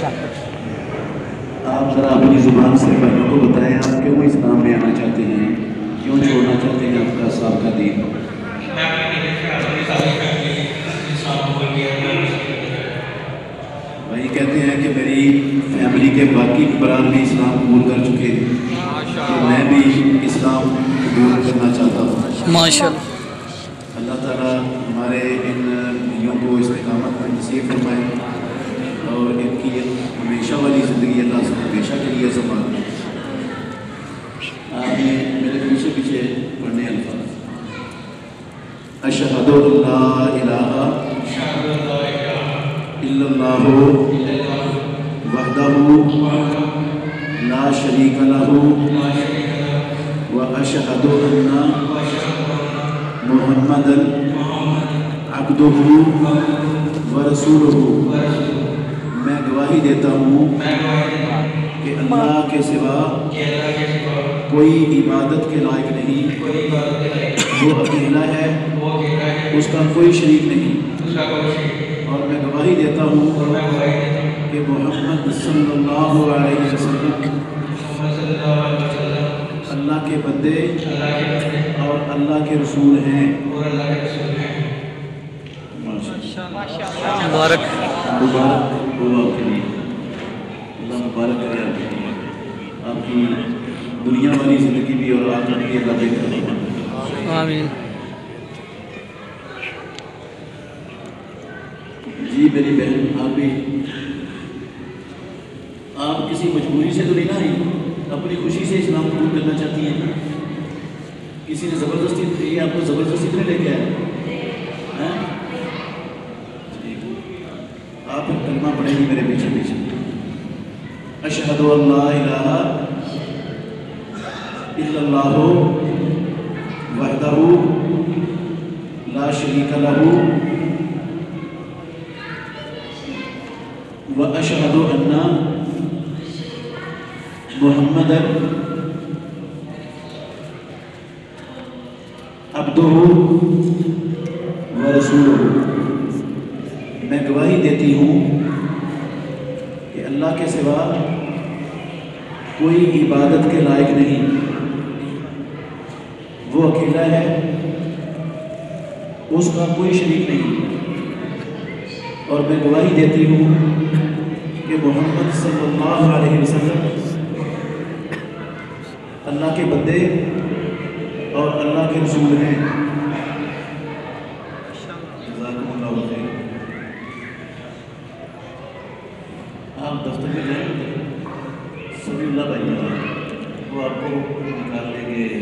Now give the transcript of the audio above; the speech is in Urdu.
آپ ذرا اپنی زبان سے بھائیوں کو بتائیں آپ کیوں اسلام میں آنا چاہتے ہیں، کیوں چھوڑنا چاہتے ہیں آپ کا سابقہ دین؟ بھائی کہتے ہیں کہ میری فیملی کے باقی ممبران بھی اسلام قبول کر چکے ہیں تو میں بھی اسلام قبول کرنا چاہتا ہوں۔ ماشاءاللہ اللہ تعالیٰ ہمارے ان بھائیوں کو استقامت میں نصیب فرمائے اور ان کی ہمیشہ والی زندگی اللہ سے ہمیشہ کے لیے سنبھال۔ آپ نے میرے پیچھے پیچھے پڑھنے الفاظ اشہد ان لا الہ الا اللہ وحدہ لا شریک لہ واشہد ان محمدا عبدہ ورسولہ، میں گواہی دیتا ہوں کہ اللہ کے سوا کوئی عبادت کے لائق نہیں، وہ اکیلا ہے، اس کا کوئی شریک نہیں، اور میں گواہی دیتا ہوں کہ محمد صلی اللہ علیہ وسلم اللہ کے بندے اور اللہ کے رسول ہیں۔ مبارک مبارک ہوا آپ کے لیے، اللہ مبارک کرے آپ کے لیے، آپ کی دنیا والی زندگی بھی اور آخرت بھی اللہ بہتر فرمائے۔ آمین۔ جی میری بہن، آپ بھی آپ کسی مجبوری سے تو نہیں نہ آئی، اپنی خوشی سے اسلام قبول کرنا چاہتی ہیں؟ کسی نے زبردستی، یہ آپ کو زبردستی نہیں لے کے آیا؟ آپ کلمہ پڑھیں گی میرے پیچھے پیچھے، اشہد ان لا الہ الا اللہ وحدہ لا شریک لہ واشہد ان محمدا عبدہ ورسولہ، میں گواہی دیتی ہوں کہ اللہ کے سوا کوئی عبادت کے لائق نہیں، وہ اکیلا ہے، اس کا کوئی شریک نہیں، اور میں گواہی دیتی ہوں کہ محمد صلی اللہ علیہ وسلم اللہ کے بندے اور اللہ کے رسول ہیں۔ جزاکم اللہ خیر۔ آپ دفتر میں جائیں گے سبھی اللہ بھائی وہ آپ کو نکال لیں گے